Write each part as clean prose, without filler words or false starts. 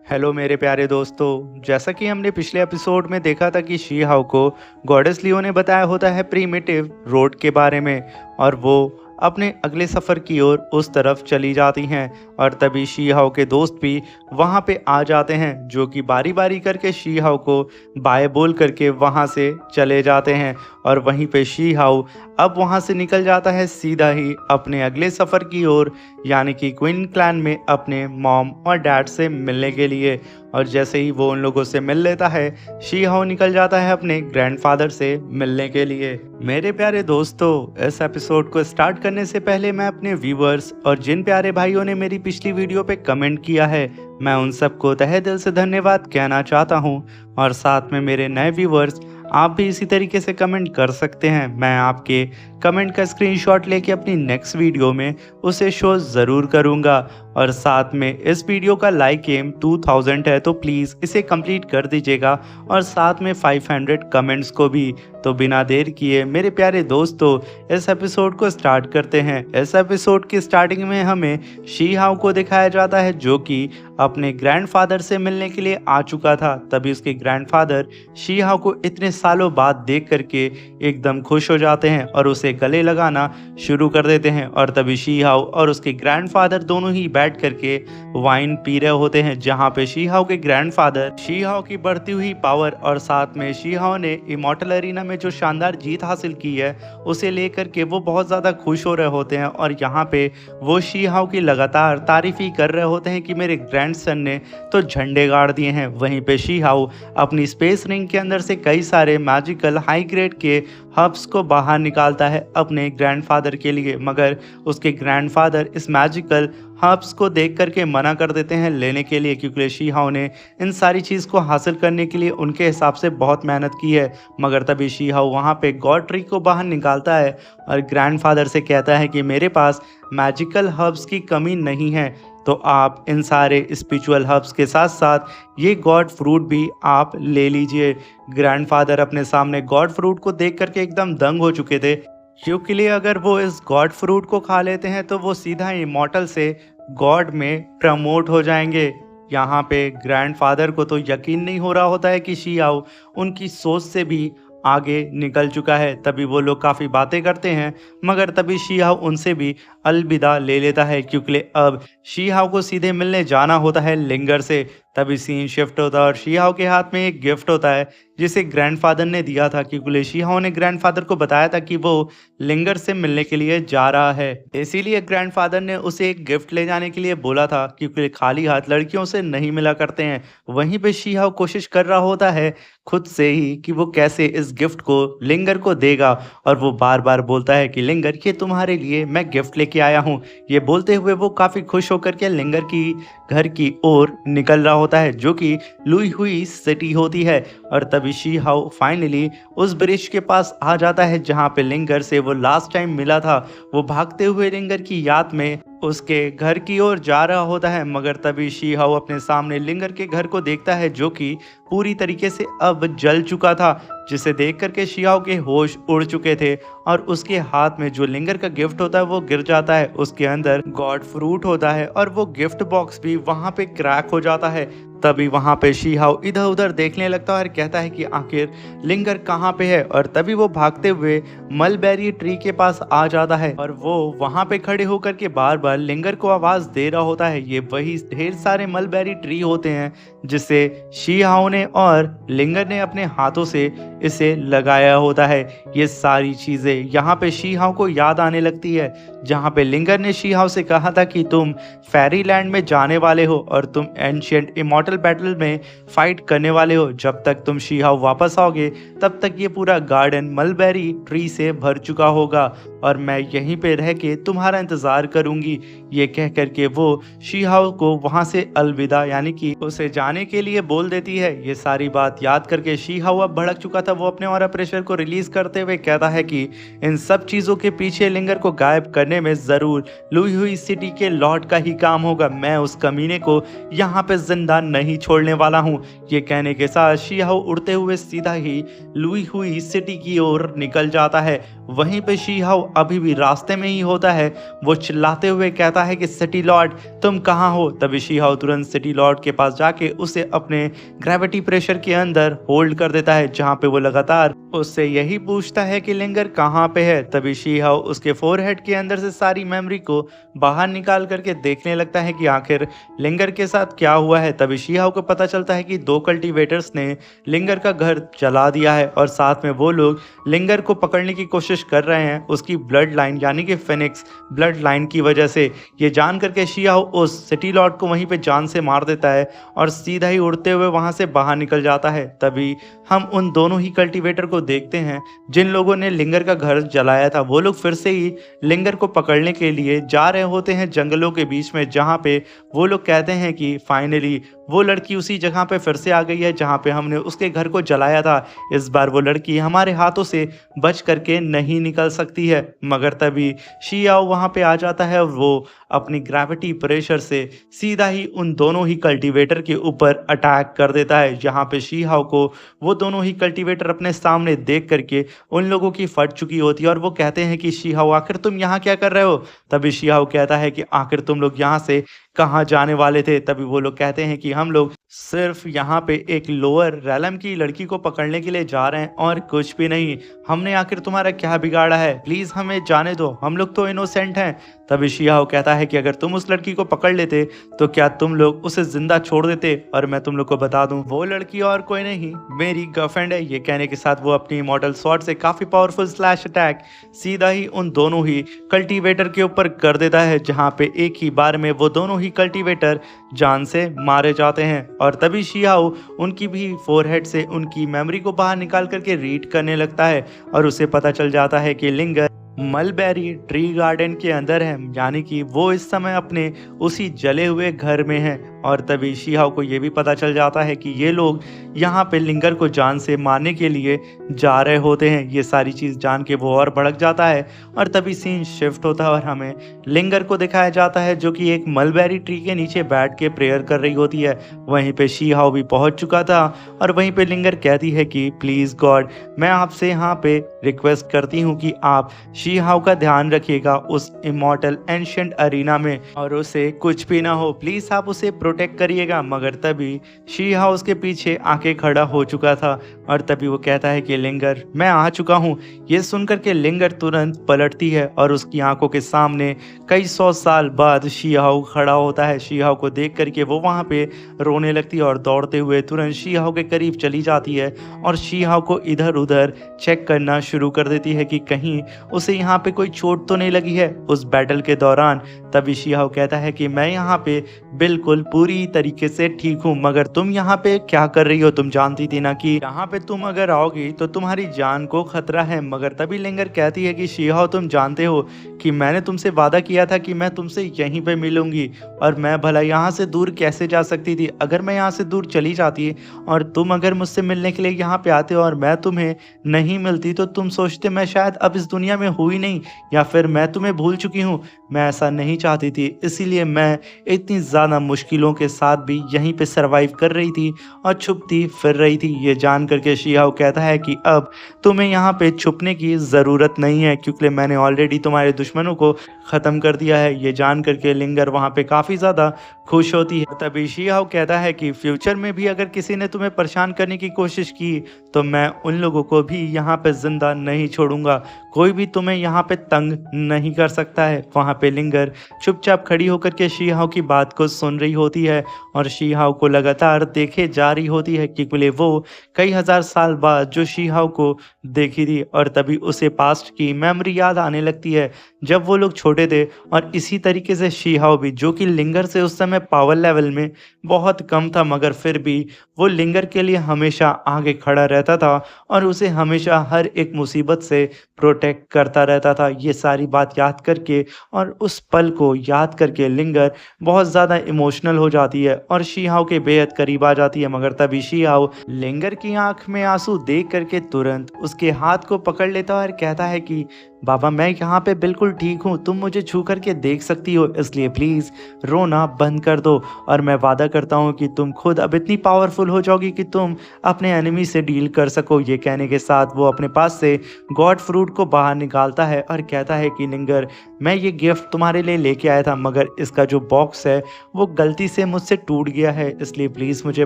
Hello मेरे प्यारे दोस्तों। जैसा कि हमने पिछले एपिसोड में देखा था कि शी हाउ को गॉडेस लियो ने बताया होता है प्रीमिटिव रोड के बारे में, और वो अपने अगले सफ़र की ओर उस तरफ चली जाती हैं। और तभी शी हाउ के दोस्त भी वहाँ पे आ जाते हैं, जो कि बारी बारी करके शी हाउ को बाय बोल करके वहाँ से चले जाते हैं। और वहीं पे शी हाउ अब वहाँ से निकल जाता है सीधा ही अपने अगले सफ़र की ओर, यानी कि क्वीन क्लैन में अपने मॉम और डैड से मिलने के लिए। और जैसे ही वो उन लोगों से मिल लेता है, शी हाउ निकल जाता है अपने ग्रैंडफादर से मिलने के लिए। मेरे प्यारे दोस्तों, इस एपिसोड को स्टार्ट करने से पहले मैं अपने व्यूवर्स और जिन प्यारे भाइयों ने मेरी पिछली वीडियो पे कमेंट किया है, मैं उन सबको तहे दिल से धन्यवाद कहना चाहता हूँ। और साथ में मेरे नए व्यूवर्स, आप भी इसी तरीके से कमेंट कर सकते हैं। मैं आपके कमेंट का स्क्रीनशॉट लेके अपनी नेक्स्ट वीडियो में उसे शो ज़रूर करूंगा। और साथ में इस वीडियो का लाइक एम 2000 है, तो प्लीज़ इसे कंप्लीट कर दीजिएगा, और साथ में 500 कमेंट्स को भी। तो बिना देर किए मेरे प्यारे दोस्तों, इस एपिसोड को स्टार्ट करते हैं। इस एपिसोड की स्टार्टिंग में हमें शी हाउ को दिखाया जाता है, जो कि अपने ग्रैंडफादर से मिलने के लिए आ चुका था। तभी उसके ग्रैंडफादर शी हाउ को इतने सालों बाद देख करके एकदम खुश हो जाते हैं और उसे गले लगाना शुरू कर देते हैं। और तभी शी हाउ और उसके ग्रैंडफादर दोनों ही बैठ करके वाइन पी रहे होते हैं, जहाँ पे शी हाउ के ग्रैंडफादर शी हाउ की बढ़ती हुई पावर और साथ में शी हाउ ने इमॉर्टल एरिना में जो शानदार जीत हासिल की है उसे लेकर के वो बहुत ज़्यादा खुश हो रहे होते हैं। और यहाँ पे वो शी हाउ की लगातार तारीफ ही कर रहे होते हैं कि मेरे ग्रैंडसन ने तो झंडे गाड़ दिए हैं। वहीं पे शी हाउ अपनी स्पेस रिंग के अंदर से कई सारे मैजिकल हाई ग्रेड के हब्स को बाहर निकालता है अपने ग्रैंडफादर के लिए, मगर उसके ग्रैंडफादर इस मैजिकल हब्स को देख करके मना कर देते हैं लेने के लिए, क्योंकि शी हाउ ने इन सारी चीज़ को हासिल करने के लिए उनके हिसाब से बहुत मेहनत की है। मगर तभी शी हाउ वहाँ पे गॉड ट्री को बाहर निकालता है और ग्रैंडफादर से कहता है कि मेरे पास मैजिकल हब्स की कमी नहीं है, तो आप इन सारे स्पिरिचुअल हब्स के साथ साथ ये गॉड फ्रूट भी आप ले लीजिए। ग्रैंडफादर अपने सामने गॉड फ्रूट को देख करके एकदम दंग हो चुके थे, क्योंकि अगर वो इस गॉड फ्रूट को खा लेते हैं तो वो सीधा इमॉर्टल से गॉड में प्रमोट हो जाएंगे। यहाँ पे ग्रैंडफादर को तो यकीन नहीं हो रहा होता है कि शी हाउ उनकी सोच से भी आगे निकल चुका है। तभी वो लोग काफ़ी बातें करते हैं, मगर तभी शी हाउ उनसे भी अलविदा ले लेता है, क्योंकि अब शी हाउ को सीधे मिलने जाना होता है लिंगर से। तभी सीन शिफ्ट होता है और शी हाउ के हाथ में एक गिफ्ट होता है जिसे ग्रैंडफादर ने दिया था, क्योंकि शी हाउ ने ग्रैंडफादर को बताया था कि वो लिंगर से मिलने के लिए जा रहा है। इसीलिए ग्रैंडफादर ने उसे एक गिफ्ट ले जाने के लिए बोला था, क्योंकि खाली हाथ लड़कियों से नहीं मिला करते हैं। वहीं पे शी हाउ कोशिश कर रहा होता है खुद से ही कि वो कैसे इस गिफ्ट को लिंगर को देगा, और वो बार बार बोलता है कि लिंगर, ये तुम्हारे लिए मैं गिफ्ट लेके आया हूँ। ये बोलते हुए वो काफ़ी खुश होकर के लिंगर की घर की ओर निकल रहा होता है, जो कि लुई हुई सिटी होती है। और तभी शी हाउ फाइनली उस ब्रिज के पास आ जाता है जहाँ पे लिंगर से वो लास्ट टाइम मिला था। वो भागते हुए लिंगर की याद में उसके घर की ओर जा रहा होता है, मगर तभी शी हाउ अपने सामने लिंगर के घर को देखता है, जो कि पूरी तरीके से अब जल चुका था, जिसे देख करके शी हाउ के होश उड़ चुके थे। और उसके हाथ में जो लिंगर का गिफ्ट होता है वो गिर जाता है, उसके अंदर गॉड फ्रूट होता है और वो गिफ्ट बॉक्स भी वहाँ पे क्रैक हो जाता है। तभी वहाँ पे शी हाउ इधर उधर देखने लगता है और कहता है कि आखिर लिंगर कहाँ पे है। और तभी वो भागते हुए मलबेरी ट्री के पास आ जाता है और वो वहाँ पे खड़े होकर के बार बार लिंगर को आवाज़ दे रहा होता है। ये वही ढेर सारे मलबेरी ट्री होते हैं जिसे शी हाउ ने और लिंगर ने अपने हाथों से इसे लगाया होता है। ये सारी चीज़ें यहाँ पे शी हाउ को याद आने लगती है, जहाँ पे लिंगर ने शी हाउ से कहा था कि तुम फेरी लैंड में जाने वाले हो और तुम एंशिएंट इमॉर्टल बैटल में फाइट करने वाले हो। जब तक तुम शी हाउ वापस आओगे तब तक ये पूरा गार्डन मलबेरी ट्री से भर चुका होगा, और मैं यहीं पे रह के तुम्हारा इंतज़ार करूंगी। ये कह करके वो शी हाउ को वहाँ से अलविदा यानी कि उसे जाने के लिए बोल देती है। ये सारी बात याद करके शी हाउ अब भड़क चुका था, तब वो अपने ऑरा प्रेशर को रिलीज करते हुए कहता है कि इन सब चीज़ों के पीछे लिंगर को गायब करने में ज़रूर लुई हुई सिटी के लॉर्ड का ही काम होगा। मैं उस कमीने को यहाँ पे जिंदा नहीं छोड़ने वाला हूँ। ये कहने के साथ शीहाओ उड़ते हुए सीधा ही लुई हुई सिटी की ओर निकल जाता है। वहीं पे शीहाओ अभी भी रास्ते में ही होता है। वो चिल्लाते हुए कहता है कि सिटी लॉर्ड तुम कहाँ हो। तभी शीहाओ तुरंत सिटी लॉर्ड के पास जाके उसे अपने ग्रेविटी प्रेशर के अंदर होल्ड कर देता है, जहाँ पे वो लगातार उससे यही पूछता है कि लिंगर कहाँ पे है। तभी शीहाओ उसके फोरहेड के अंदर से सारी मेमोरी को बाहर निकाल करके देखने लगता है कि आखिर लिंगर के साथ क्या हुआ है। तभी शीहाओ को पता चलता है कि 2 कल्टीवेटर्स ने लिंगर का घर जला दिया है और साथ में वो लोग लिंगर को पकड़ने की कोशिश कर रहे हैं उसकी ब्लड लाइन यानी कि फेनिक्स ब्लड लाइन की वजह से। ये जान करके शीहाओ उस सिटी लॉर्ड को वहीं पे जान से मार देता है और सीधा ही उड़ते हुए वहां से बाहर निकल जाता है। तभी हम उन दोनों ही कल्टीवेटर को देखते हैं जिन लोगों ने लिंगर का घर जलाया था। वो लोग फिर से ही लिंगर को पकड़ने के लिए जा रहे होते हैं जंगलों के बीच में, जहाँ पे वो लोग कहते हैं कि फाइनली वो लड़की उसी जगह पे फिर से आ गई है जहाँ पे हमने उसके घर को जलाया था। इस बार वो लड़की हमारे हाथों से बच करके नहीं निकल सकती है। मगर तभी शीयाओ वहाँ पे आ जाता है और वो अपनी ग्रेविटी प्रेशर से सीधा ही उन दोनों ही कल्टीवेटर के ऊपर अटैक कर देता है। जहाँ पे शीहाओ को वो दोनों ही कल्टीवेटर अपने सामने देख करके उन लोगों की फट चुकी होती है और वो कहते हैं कि शीहाओ आखिर तुम यहाँ क्या कर रहे हो। तभी शीहाओ कहता है कि आखिर तुम लोग यहाँ से कहाँ जाने वाले थे। तभी वो लोग कहते हैं कि हम लोग सिर्फ यहाँ पे एक लोअर रैलम की लड़की को पकड़ने के लिए जा रहे हैं और कुछ भी नहीं। हमने आखिर तुम्हारा क्या बिगाड़ा है, प्लीज हमें जाने दो, हम लोग तो इनोसेंट हैं। तभी शीहाओ कहता है कि अगर तुम उस लड़की को पकड़ लेते तो क्या तुम लोग उसे जिंदा छोड़ देते। और मैं तुम लोग को बता दूं वो लड़की और कोई नहीं मेरी गर्लफ्रेंड है। ये कहने के साथ वो अपनी इमॉर्टल स्वॉर्ड से काफी पावरफुल स्लैश अटैक सीधा ही उन दोनों ही कल्टीवेटर के ऊपर कर देता है, जहाँ पे एक ही बार में वो दोनों ही कल्टीवेटर जान से मारे जाते हैं। और तभी शीहाओ उनकी भी फोरहेड से उनकी मेमोरी को बाहर निकाल करके रीड करने लगता है और उसे पता चल जाता है कि लिंगर मलबेरी ट्री गार्डन के अंदर है, यानी कि वो इस समय अपने उसी जले हुए घर में है। और तभी शीहाओ को ये भी पता चल जाता है कि ये लोग यहाँ पे लिंगर को जान से मारने के लिए जा रहे होते हैं। ये सारी चीज़ जान के वो और भड़क जाता है और तभी सीन शिफ्ट होता है और हमें लिंगर को दिखाया जाता है जो कि एक मलबेरी ट्री के नीचे बैठ के प्रेयर कर रही होती है। वहीं पे शीहाओ भी पहुंच चुका था और वहीं पे लिंगर कहती है कि प्लीज़ गॉड मैं आपसे यहाँ पे रिक्वेस्ट करती हूँ कि आप शीहाओ का ध्यान रखिएगा उस इमॉर्टल एंशिएंट अरीना में और उसे कुछ भी ना हो, प्लीज़ आप उसे प्रोटेक्ट करिएगा। मगर तभी शीहाओ उसके पीछे आके खड़ा हो चुका था और तभी वो कहता है कि लिंगर मैं आ चुका हूँ। ये सुनकर के लिंगर तुरंत पलटती है और उसकी आंखों के सामने कई 100 साल बाद शीहाओ खड़ा होता है। शीहाओ को देख करके वो वहाँ पे रोने लगती है और दौड़ते हुए तुरंत शीहाओ के करीब चली जाती है और शीहाओ को इधर उधर चेक करना शुरू कर देती है कि कहीं उसे यहाँ पे कोई चोट तो नहीं लगी है उस बैटल के दौरान। तभी शीहाओ कहता है कि मैं यहाँ पे बिल्कुल पूरी तरीके से ठीक हूँ, मगर तुम यहाँ पे क्या कर रही हो, तुम जानती थी ना कि यहाँ पे तुम अगर आओगी तो तुम्हारी जान को खतरा है। मगर तभी लिंगर कहती है कि शीहाओ तुम जानते हो कि मैंने तुमसे वादा किया था कि मैं तुमसे यहीं पे मिलूंगी और मैं भला यहाँ से दूर कैसे जा सकती थी। अगर मैं यहाँ से दूर चली जाती और तुम अगर मुझसे मिलने के लिए यहाँ पे आते और मैं तुम्हें नहीं मिलती तो तुम सोचते मैं शायद अब इस दुनिया में हुई नहीं या फिर मैं तुम्हें भूल चुकी हूँ। मैं ऐसा नहीं चाहती थी, इसीलिए मैं इतनी ज़्यादा मुश्किलों के साथ भी यहीं पे सरवाइव कर रही थी और छुपती फिर रही थी। ये जान करके शीहाओ कहता है कि अब तुम्हें यहाँ पे छुपने की ज़रूरत नहीं है क्योंकि मैंने ऑलरेडी तुम्हारे दुश्मनों को ख़त्म कर दिया है। ये जान करके लिंगर वहाँ पे काफ़ी ज़्यादा खुश होती है। तभी शीहाओ कहता है कि फ्यूचर में भी अगर किसी ने तुम्हें परेशान करने की कोशिश की तो मैं उन लोगों को भी यहाँ पे जिंदा नहीं छोड़ूंगा, कोई भी तुम्हें यहाँ पे तंग नहीं कर सकता है। वहाँ पे लिंगर चुपचाप खड़ी होकर के शीहाओ की बात को सुन रही होती है और शीहाओ को लगातार देखे जा रही होती है क्योंकि वो कई हजार साल बाद जो शीहाओ को देखी थी। और तभी उसे पास्ट की मेमोरी याद आने लगती है जब वो लोग छोटे थे और इसी तरीके से शीहाओ भी, जो कि लिंगर से उस समय पावर लेवल में बहुत कम था, मगर फिर भी वो लिंगर के लिए हमेशा आगे खड़ा रहता था और उसे हमेशा हर एक मुसीबत से प्रोटेक्ट प्रोटेक्ट करता रहता था। ये सारी बात याद करके और उस पल को याद करके लिंगर बहुत ज़्यादा इमोशनल हो जाती है और शीहाओ के बेहद करीब आ जाती है। मगर तभी शीहाओ लिंगर की आंख में आंसू देख करके तुरंत उसके हाथ को पकड़ लेता है और कहता है कि बाबा, मैं यहाँ पे बिल्कुल ठीक हूँ, तुम मुझे छू करके देख सकती हो, इसलिए प्लीज़ रोना बंद कर दो और मैं वादा करता हूँ कि तुम खुद अब इतनी पावरफुल हो जाओगी कि तुम अपने एनिमी से डील कर सको। ये कहने के साथ वो अपने पास से गॉड फ्रूट को बाहर निकालता है और कहता है कि लिंगर, मैं ये गिफ्ट तुम्हारे लिए लेके आया था, मगर इसका जो बॉक्स है वो गलती से मुझसे टूट गया है, इसलिए प्लीज़ मुझे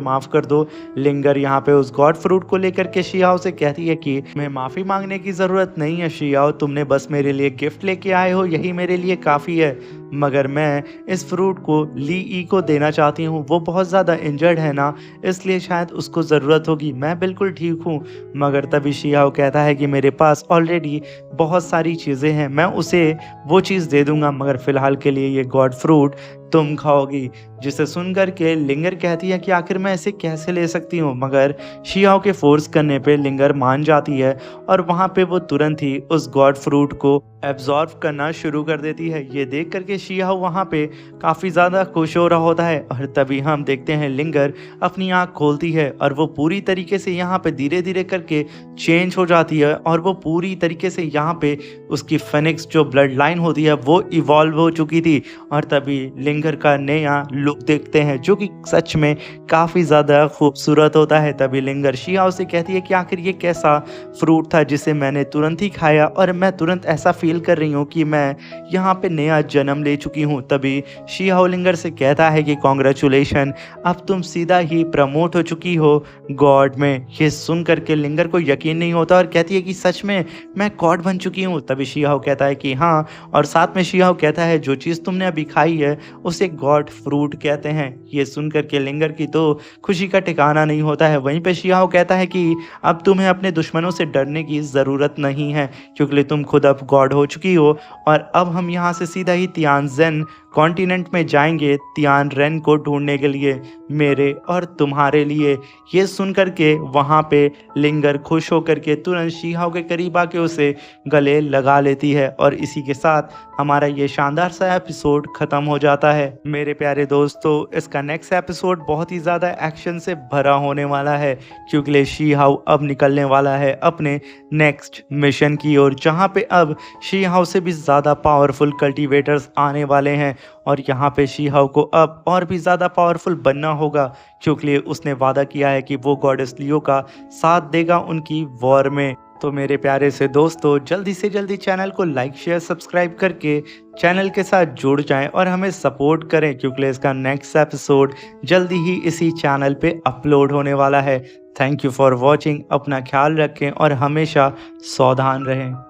माफ़ कर दो। लिंगर यहाँ पे उस गॉड फ्रूट को लेकर के शीहाओ से कहती है कि मैं माफ़ी मांगने की ज़रूरत नहीं है शीहाओ, तुमने बस मेरे लिए गिफ्ट लेके आए हो, यही मेरे लिए काफ़ी है। मगर मैं इस फ्रूट को ली ई को देना चाहती हूँ, वो बहुत ज़्यादा इंजर्ड है ना, इसलिए शायद उसको ज़रूरत होगी, मैं बिल्कुल ठीक हूँ। मगर तभी शीहाओ कहता है कि मेरे पास ऑलरेडी बहुत सारी चीज़ें हैं, मैं उसे वो चीज़ दे दूंगा, मगर फ़िलहाल के लिए ये गॉड फ्रूट तुम खाओगी। जिसे सुनकर के लिंगर कहती है कि आखिर मैं इसे कैसे ले सकती हूँ, मगर शीहाओ के फोर्स करने पे लिंगर मान जाती है और वहाँ पे वो तुरंत ही उस गॉड फ्रूट को एब्जॉर्व करना शुरू कर देती है। ये देख करके शीहाओ वहाँ पे काफ़ी ज़्यादा खुश हो रहा होता है और तभी हम देखते हैं लिंगर अपनी आँख खोलती है और वो पूरी तरीके से यहाँ पे धीरे धीरे करके चेंज हो जाती है और वो पूरी तरीके से यहाँ पे उसकी फेनिक्स जो ब्लड लाइन होती है वो इवॉल्व हो चुकी थी। और तभी लिंगर का नया लुक देखते हैं जो कि सच में काफ़ी ज़्यादा खूबसूरत होता है। तभी लिंगर शीहाओ से कहती है कि आखिर ये कैसा फ्रूट था जिसे मैंने तुरंत ही खाया और मैं तुरंत ऐसा फील कर रही हूँ कि मैं यहाँ पे नया जन्म ले चुकी हूँ। तभी शीहाओ लिंगर से कहता है कि कॉन्ग्रेचुलेशन, अब तुम सीधा ही प्रमोट हो चुकी हो गॉड में। ये सुन करके लिंगर को यकीन नहीं होता और कहती है कि सच में मैं गॉड बन चुकी हूँ। तभी शीहाओ कहता है कि हाँ, और साथ में शीहाओ कहता है जो चीज़ तुमने अभी खाई है उसे गॉड फ्रूट कहते हैं। ये सुन करके लिंगर की तो खुशी का ठिकाना नहीं होता है। वहीं पे शीहाओ कहता है कि अब तुम्हें अपने दुश्मनों से डरने की ज़रूरत नहीं है क्योंकि तुम खुद अब गॉड हो चुकी हो और अब हम यहाँ से सीधा ही तियानजेन कॉन्टिनेंट में जाएंगे तियान रेन को ढूंढने के लिए, मेरे और तुम्हारे लिए। ये सुन करके वहाँ पे लिंगर खुश होकर के तुरंत शीहाओ के करीब आके उसे गले लगा लेती है और इसी के साथ हमारा ये शानदार सा एपिसोड ख़त्म हो जाता है। मेरे प्यारे दोस्तों, इसका नेक्स्ट एपिसोड बहुत ही ज़्यादा एक्शन से भरा होने वाला है क्योंकि शीहाओ अब निकलने वाला है अपने नेक्स्ट मिशन की ओर, जहाँ पे अब शीहाओ से भी ज़्यादा पावरफुल कल्टीवेटर्स आने वाले हैं और यहाँ पे शीहाओ को अब और भी ज़्यादा पावरफुल बनना होगा क्योंकि उसने वादा किया है कि वो गॉडेस लियो का साथ देगा उनकी वॉर में। तो मेरे प्यारे से दोस्तों, जल्दी से जल्दी चैनल को लाइक शेयर सब्सक्राइब करके चैनल के साथ जुड़ जाएं और हमें सपोर्ट करें क्योंकि इसका नेक्स्ट एपिसोड जल्दी ही इसी चैनल पे अपलोड होने वाला है। Thank you for watching. अपना ख्याल रखें और हमेशा सावधान रहें।